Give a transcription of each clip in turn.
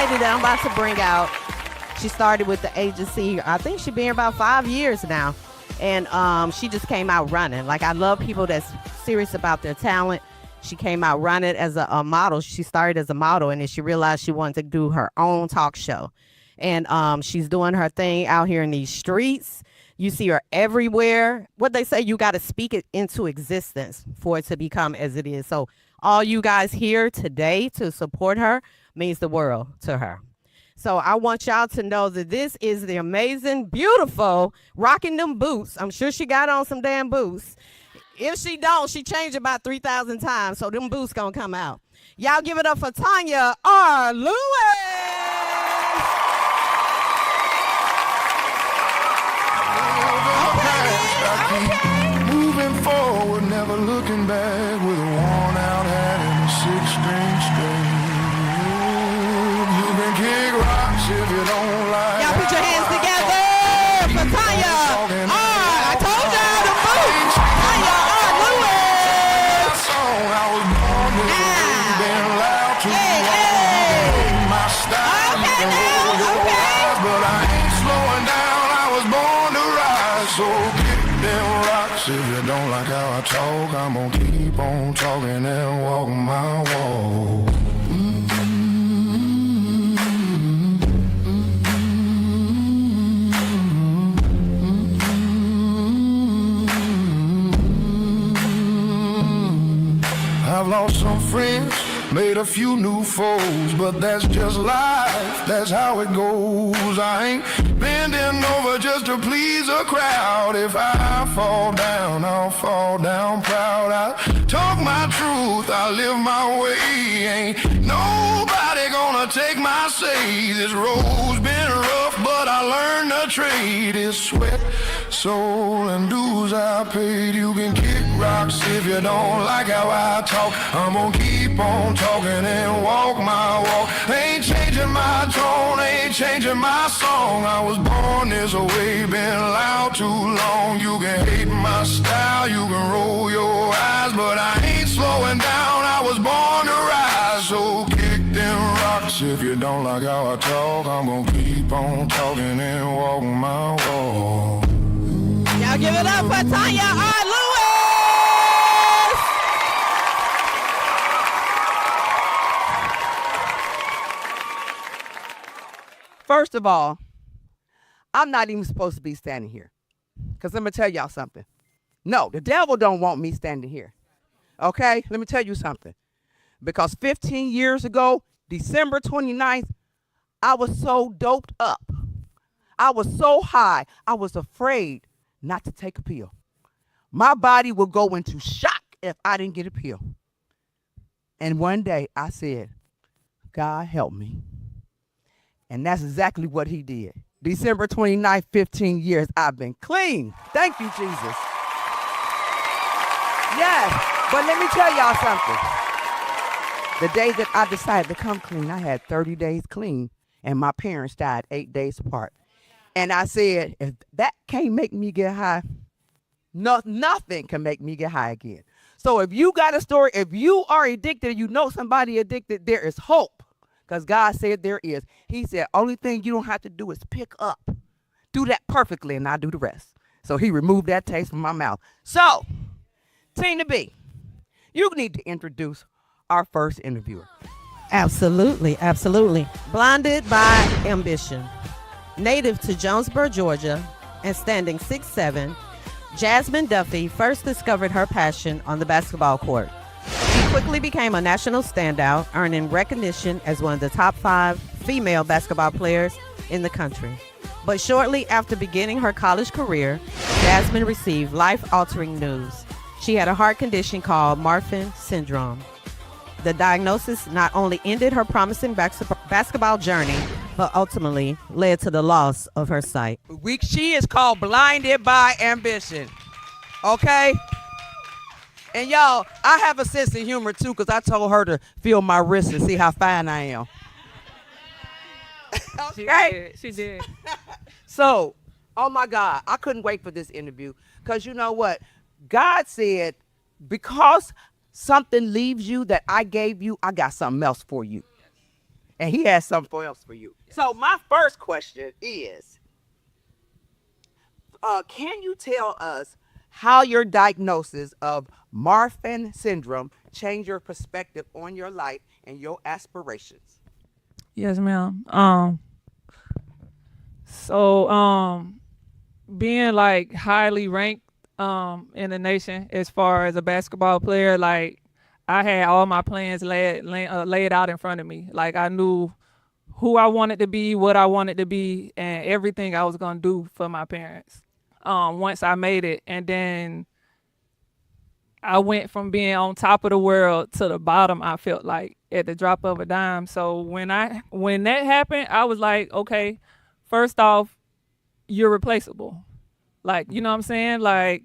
lady that I'm about to bring out, she started with the agency. I think she's been here about 5 years now. And she just came out running. Like, I love people that's serious about their talent. She came out running as a model. She started as a model, and then she realized she wanted to do her own talk show. And she's doing her thing out here in these streets. You see her everywhere. What they say, you got to speak it into existence for it to become as it is. So all you guys here today to support her means the world to her. So I want y'all to know that this is the amazing, beautiful, rocking them boots. I'm sure she got on some damn boots. If she don't, she changed about 3,000 times, so them boots gonna come out. Y'all give it up for Tanya R. Lewis. Okay. Moving forward, never looking back, with a worn out hat and a 6-string string. You can kick rocks if you don't like. Y'all put your hands together for Tanya R. I told y'all the boots. Tanya R. Lewis. I was born this way, been loud too long. My style, you can roll your eyes, but I ain't slowing down. I was born to rise, so kick them rocks if you don't like how I talk. I'm gonna keep on talking and walk my walk. I've lost some friends, made a few new foes, but that's just life, that's how it goes. I ain't bending over just to please a crowd. If I fall down, I'll fall down proud. I talk my truth, I live my way. Ain't nobody gonna take my say. This road's been rough, but I learned the trade. It's sweat, soul, and dues I paid. You can kick rocks if you don't like how I talk. I'm gonna keep on talking and walk my walk. Ain't changing my tone, ain't changing my song. I was born this way, been loud too long. You can hate my style, you can roll your eyes, but I ain't slowing down. I was born to rise, so kick them rocks if you don't like how I talk. I'm gonna keep on talking and walk my walk. Y'all give it up for Tanya R. Lewis. First of all, I'm not even supposed to be standing here. Because let me tell y'all something. No, the devil don't want me standing here. Okay? Let me tell you something. Because 15 years ago, December 29th, I was so doped up. I was so high, I was afraid not to take a pill. My body would go into shock if I didn't get a pill. And one day I said, God help me. And that's exactly what he did. December 29th, 15 years, I've been clean. Thank you, Jesus. Yes, but let me tell y'all something. The day that I decided to come clean, I had 30 days clean, and my parents died 8 days apart. And I said, if that can't make me get high, nothing can make me get high again. So if you got a story, if you are addicted, you know somebody addicted, there is hope. Because God said there is. He said, only thing you don't have to do is pick up. Do that perfectly, and I'll do the rest. So he removed that taste from my mouth. So, Tina B, you need to introduce our first interviewer. Absolutely, absolutely. Blinded by ambition. Native to Jonesboro, Georgia, and standing 6'7", Jasmine Duffy first discovered her passion on the basketball court. She quickly became a national standout, earning recognition as one of the top 5 female basketball players in the country. But shortly after beginning her college career, Jasmine received life-altering news. She had a heart condition called Marfan syndrome. The diagnosis not only ended her promising basketball journey, but ultimately led to the loss of her sight. She is called Blinded by Ambition. Okay? And y'all, I have a sense of humor too, because I told her to feel my wrist and see how fine I am. Okay? She did. So, oh my God, I couldn't wait for this interview, because you know what? God said, because something leaves you that I gave you, I got something else for you. And he has something else for you. So my first question is, can you tell us how your diagnosis of Marfan syndrome changed your perspective on your life and your aspirations? Yes, ma'am. So being like highly ranked in the nation as far as a basketball player, like I had all my plans laid out in front of me. Like I knew who I wanted to be, what I wanted to be, and everything I was gonna do for my parents. Once I made it, and then I went from being on top of the world to the bottom. I felt like at the drop of a dime. So when that happened, I was like, okay, first off, you're replaceable. Like, you know what I'm saying? Like,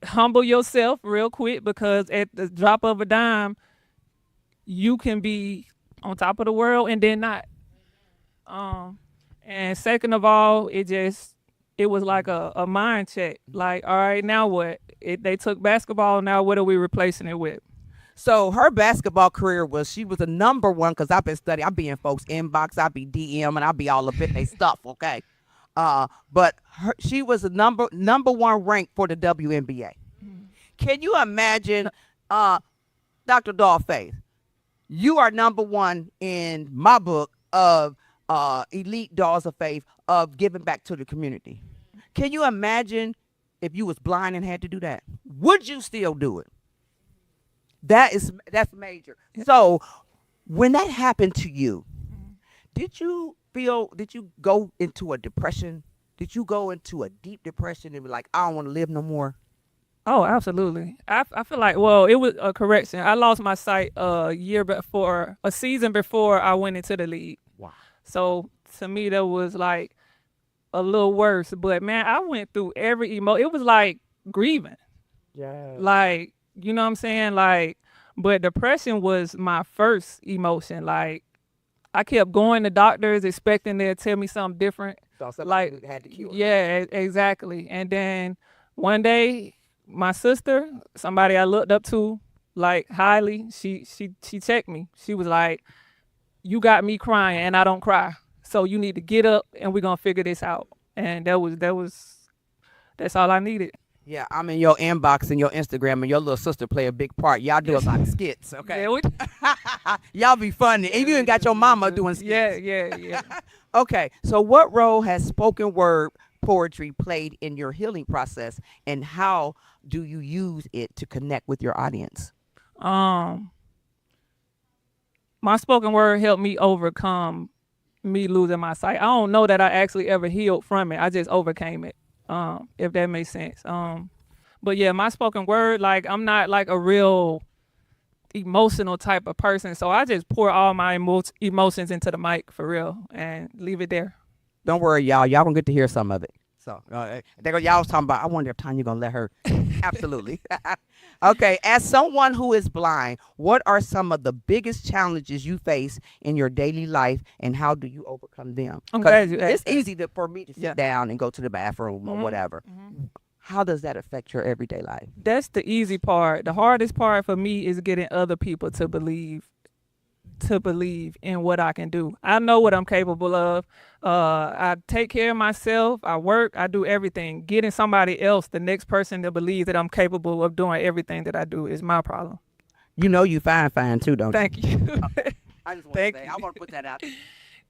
humble yourself real quick, because at the drop of a dime, you can be on top of the world and then not. And second of all, it was like a mind check. Like, all right, now what? They took basketball. Now what are we replacing it with? So her basketball career she was a number one, because I've been studying. I be in folks' inbox, I be DM, and I be all up in their stuff, okay? But she was a number one ranked for the WNBA. Can you imagine, Dr. Dollface, you are number one in my book of elite dolls of faith of giving back to the community. Can you imagine if you was blind and had to do that? Would you still do it? That's major. So when that happened to you, did you go into a depression? Did you go into a deep depression and be like, I don't want to live no more? Oh, absolutely. I feel like, well, it was a correction. I lost my sight a season before I went into the league. Wow. So to me, that was like a little worse. But man, I went through every emotion. It was like grieving. Yeah. Like, you know what I'm saying? Like, but depression was my first emotion. Like, I kept going to doctors expecting they'd tell me something different. So like, had to cure. Yeah, exactly. And then one day, my sister, somebody I looked up to like highly, she checked me. She was like, you got me crying and I don't cry. So you need to get up and we're gonna figure this out. And that's all I needed. Yeah, I'm in your inbox and your Instagram, and your little sister play a big part. Y'all do a lot of skits, okay? Yeah, Y'all be funny. And you even got your mama doing skits. Yeah. Okay, so what role has spoken word poetry played in your healing process, and how do you use it to connect with your audience? My spoken word helped me overcome me losing my sight. I don't know that I actually ever healed from it. I just overcame it. If that makes sense. But yeah, my spoken word, like I'm not like a real emotional type of person, so I just pour all my emotions into the mic for real and leave it there. Don't worry, y'all gonna get to hear some of it. So y'all was talking about, I wonder if Tanya gonna let her. Absolutely. Okay, as someone who is blind, what are some of the biggest challenges you face in your daily life, and how do you overcome them? I'm glad you It's asked that. easy for me to sit down and go to the bathroom or whatever. How does that affect your everyday life? That's the easy part. The hardest part for me is getting other people to believe in what I can do. I know what I'm capable of. I take care of myself. I work. I do everything. Getting somebody else, the next person, to believe that I'm capable of doing everything that I do is my problem. You know you fine too, don't you? Thank you. I just want to Thank say, you. I want to put that out there.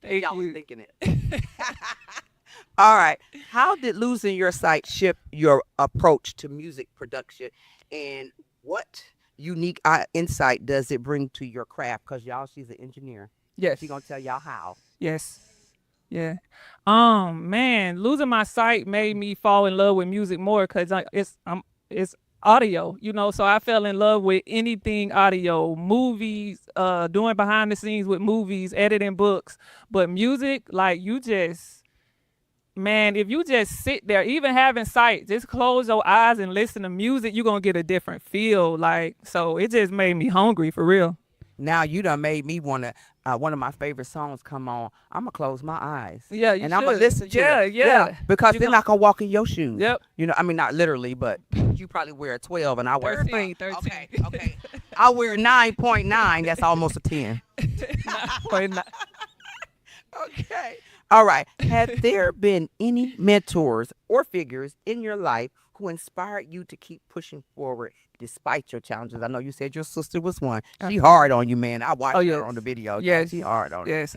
Thank Y'all was you. thinking it. All right. How did losing your sight shift your approach to music production, and what unique insight does it bring to your craft? Because y'all, she's an engineer. Yes. She's going to tell y'all how. Yes. Yeah. Man, losing my sight made me fall in love with music more, because it's audio, you know. So I fell in love with anything audio, movies, doing behind the scenes with movies, editing books. But music, like, if you just sit there, even having sight, just close your eyes and listen to music, you're going to get a different feel. Like, so it just made me hungry for real. Now you done made me want to, one of my favorite songs come on, I'm going to close my eyes. Yeah, you and should. I'm going to listen to it. Yeah. Because they're not going to walk in your shoes. Yep. You know, I mean, not literally, but you probably wear a 12 and I wear 13. Okay. I wear 9.9. That's almost a 10. Okay. All right. Have there been any mentors or figures in your life who inspired you to keep pushing forward despite your challenges? I know you said your sister was one. She hard on you, man. I watched her on the video. Yes. She hard on you. Yes.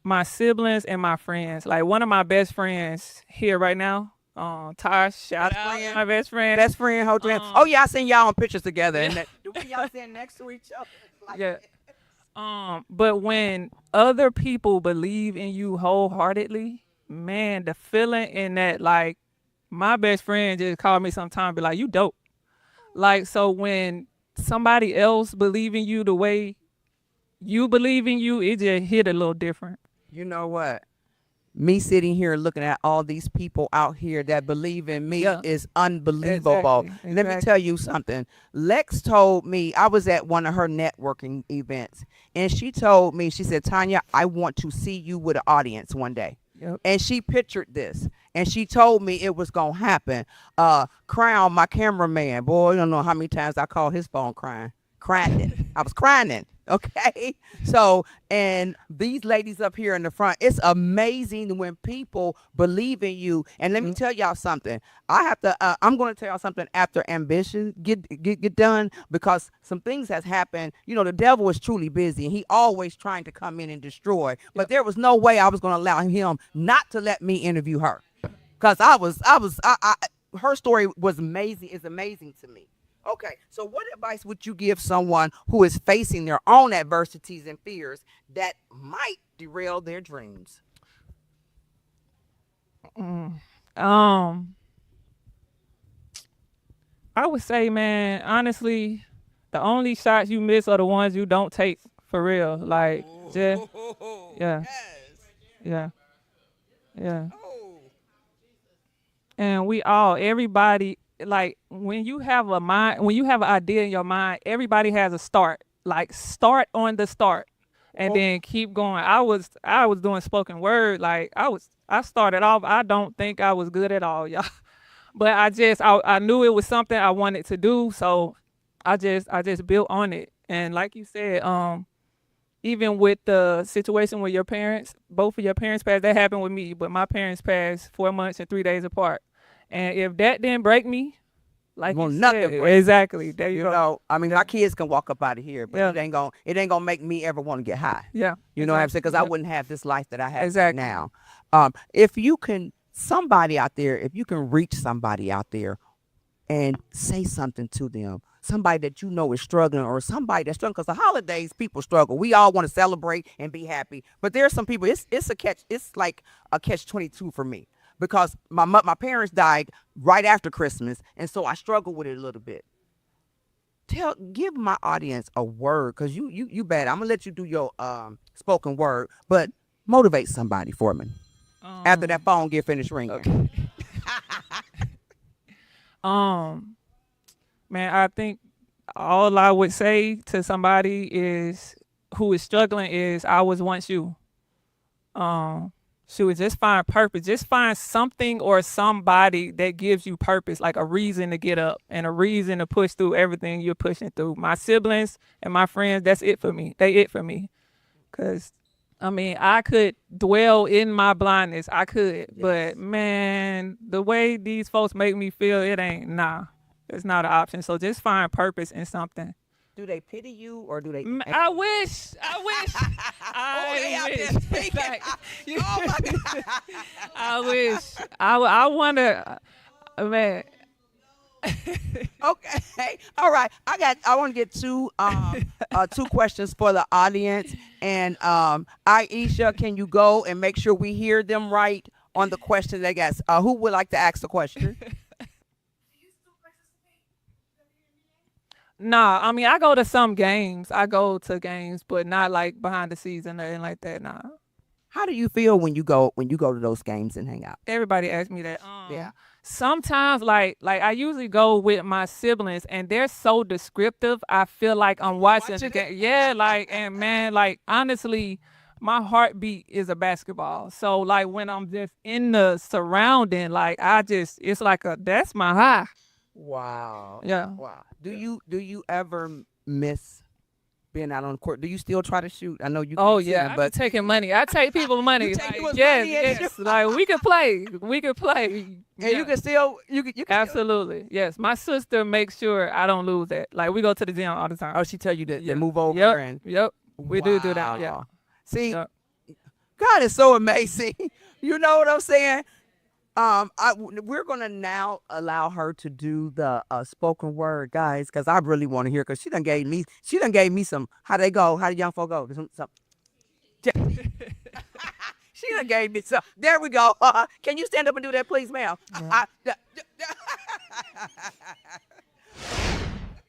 My siblings and my friends. Like one of my best friends here right now. Tosh, shout out friend. my best friend. Best friend, hold your hand. Oh yeah, I seen y'all on pictures together. And y'all stand next to each other. Like Yeah. But when other people believe in you wholeheartedly, man, the feeling in that, like, my best friend just called me sometime, be like, you dope. Like, so when somebody else believe in you the way you believe in you, it just hit a little different. You know what? Me sitting here looking at all these people out here that believe in me is unbelievable. Exactly. Let me tell you something. Lex told me, I was at one of her networking events, and she told me, she said, Tanya, I want to see you with an audience one day. Yep. And she pictured this, and she told me it was going to happen. Crown, my cameraman, boy, you don't know how many times I called his phone crying. I was crying. Okay. So, and these ladies up here in the front, it's amazing when people believe in you. And let me tell y'all something. I'm going to tell y'all something after Ambition get done, because some things has happened. You know, the devil is truly busy, and he always trying to come in and destroy. But there was no way I was going to allow him not to let me interview her, because her story was amazing. It's amazing to me. Okay, so what advice would you give someone who is facing their own adversities and fears that might derail their dreams? I would say, man, honestly, the only shots you miss are the ones you don't take, for real. Like, just, yeah, yeah, yeah. And everybody, like, when you have an idea in your mind, everybody has a start. Like, start on the start, and then keep going. I was doing spoken word. Like, I started off, I don't think I was good at all, y'all. But I knew it was something I wanted to do, so I just built on it. And like you said, even with the situation with your parents, both of your parents passed, that happened with me, but my parents passed 4 months and 3 days apart. And if that didn't break me, like Well, you nothing said, breaks. exactly. There you go. know, I mean, my kids can walk up out of here, but Yeah. it ain't gonna make me ever want to get high. Yeah. You know what I'm saying? Because I Yeah. wouldn't have this life that I have Exactly. now. If you can, somebody out there, if you can reach somebody out there and say something to them, somebody that you know is struggling, or somebody that's struggling, because the holidays, people struggle. We all want to celebrate and be happy, but there's some people, it's like a catch-22 for me, because my parents died right after Christmas, and so I struggle with it a little bit. Give my audience a word, because you bad. I'm gonna let you do your spoken word, but motivate somebody for me after that phone get finished ringing. Okay. Man, I think all I would say to somebody who is struggling is, I was once you. Shoot, just find purpose. Just find something or somebody that gives you purpose, like a reason to get up and a reason to push through everything you're pushing through. My siblings and my friends, that's it for me. They it for me. Because, I mean, I could dwell in my blindness. I could. But, man, the way these folks make me feel, it's not an option. So just find purpose in something. Do they pity you, or do they? I wish. they out there wish. speaking. Like, Oh my God. I wish. I wonder, man. Okay. All right. I want to get two questions for the audience. And Aisha, can you go and make sure we hear them right on the question they got? Who would like to ask the question? Nah, I mean, I go to some games. I go to games, but not like behind the scenes or anything like that. Nah. How do you feel when you go to those games and hang out? Everybody asks me that. Yeah. Sometimes, like I usually go with my siblings, and they're so descriptive. I feel like I'm watching the game. Yeah, like, and man, like, honestly, my heartbeat is a basketball. So like when I'm just in the surrounding, like it's like that's my high. Wow. Yeah. Wow. Do you ever miss being out on the court. Do you still try to shoot? I know you. Oh can't see yeah, them, I'm but taking money. I take people money. You take Like, people's yes, money and yes. Like we can play. We can play. and Yeah. you can still you can still- Absolutely. Yes. My sister makes sure I don't lose that. Like we go to the gym all the time. Oh, she tell you to Yeah. move over Yep. and Yep. We do that. Yeah. Wow. See, Yep. God is so amazing. You know what I'm saying? We're gonna now allow her to do the spoken word, guys, because I really want to hear. Because she done gave me some. How they go? How the young folk go? She done gave me some. There we go. Can you stand up and do that, please, ma'am?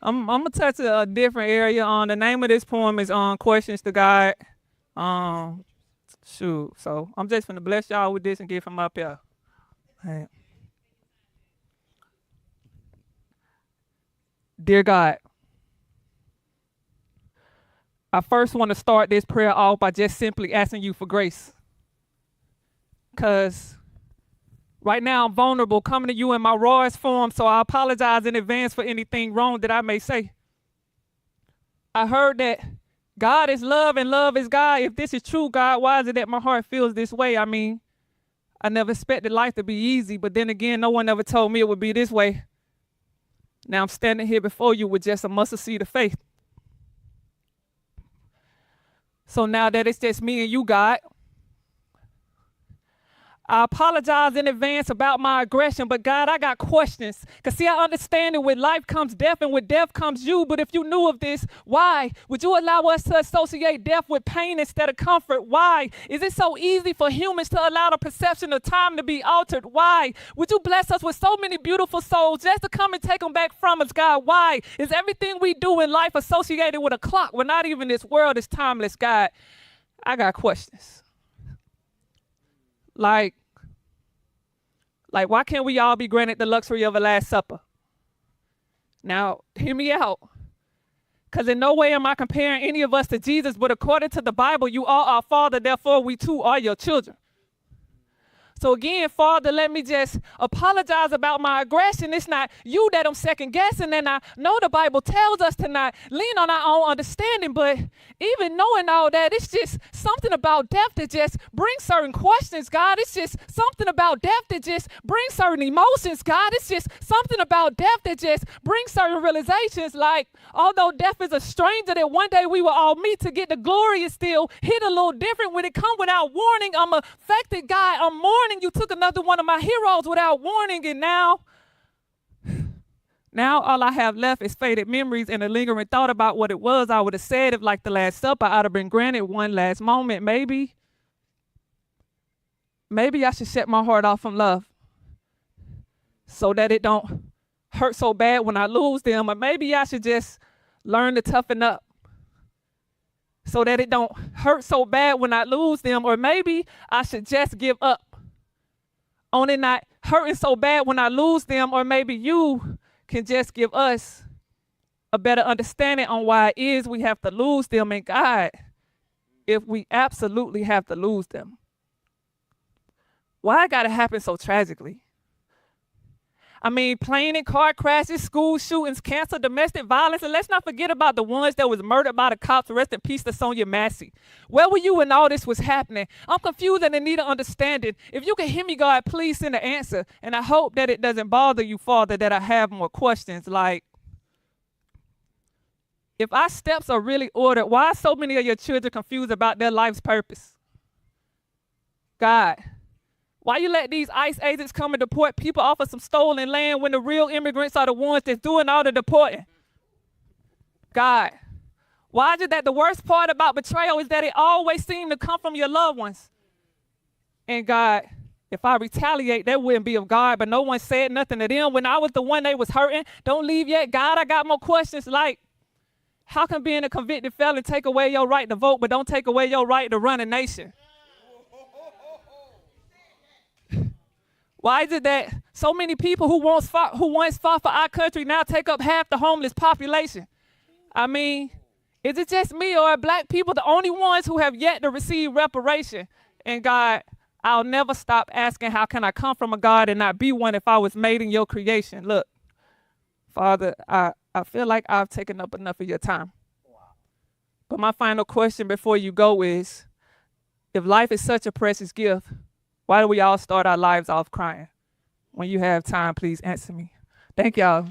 I'm gonna touch a different area. The name of this poem is on Questions to God. Shoot. So I'm just gonna bless y'all with this and get from up here. Hey. Dear God, I first want to start this prayer off by just simply asking you for grace. Because right now I'm vulnerable, coming to you in my rawest form, so I apologize in advance for anything wrong that I may say. I heard that God is love and love is God. If this is true, God, why is it that my heart feels this way? I mean, I never expected life to be easy, but then again, no one ever told me it would be this way. Now I'm standing here before you with just a mustard seed of faith. So now that it's just me and you, God, I apologize in advance about my aggression, but God, I got questions. Because see, I understand that with life comes death and with death comes you. But if you knew of this, why would you allow us to associate death with pain instead of comfort? Why is it so easy for humans to allow the perception of time to be altered? Why would you bless us with so many beautiful souls just to come and take them back from us, God? Why is everything we do in life associated with a clock when not even this world is timeless, God? I got questions. Like, why can't we all be granted the luxury of a Last Supper? Now, hear me out. Because in no way am I comparing any of us to Jesus, but according to the Bible, you are our Father, therefore we too are your children. So again, Father, let me just apologize about my aggression. It's not you that I'm second guessing, and I know the Bible tells us to not lean on our own understanding, but even knowing all that, it's just something about death that just brings certain questions, God. It's just something about death that just brings certain emotions, God. It's just something about death that just brings certain realizations, like although death is a stranger that one day we will all meet to get the glory, it still hit a little different when it comes without warning. I'm affected, God. I'm mourning. You took another one of my heroes without warning, and now all I have left is faded memories and a lingering thought about what it was I would have said if, like the Last Supper, I'd have been granted one last moment. Maybe I should shut my heart off from love so that it don't hurt so bad when I lose them, or maybe I should just learn to toughen up so that it don't hurt so bad when I lose them, or maybe I should just give up on it not hurting so bad when I lose them, or maybe you can just give us a better understanding on why it is we have to lose them. And God, if we absolutely have to lose them, why it gotta happen so tragically? I mean, plane and car crashes, school shootings, cancer, domestic violence, and let's not forget about the ones that was murdered by the cops. Rest in peace to Sonia Massey. Where were you when all this was happening? I'm confused and in need of understanding. If you can hear me, God, please send an answer. And I hope that it doesn't bother you, Father, that I have more questions. Like, if our steps are really ordered, why are so many of your children confused about their life's purpose? God, why you let these ICE agents come and deport people off of some stolen land when the real immigrants are the ones that's doing all the deporting? God, why is it that the worst part about betrayal is that it always seems to come from your loved ones? And God, if I retaliate, that wouldn't be of God, but no one said nothing to them when I was the one they was hurting. Don't leave yet, God. I got more questions like, how can being a convicted felon take away your right to vote, but don't take away your right to run a nation? Why is it that so many people who once fought for our country now take up half the homeless population? I mean, is it just me, or are black people the only ones who have yet to receive reparation? And God, I'll never stop asking, how can I come from a God and not be one if I was made in your creation? Look, Father, I feel like I've taken up enough of your time. But my final question before you go is, if life is such a precious gift, why do we all start our lives off crying? When you have time, please answer me. Thank y'all.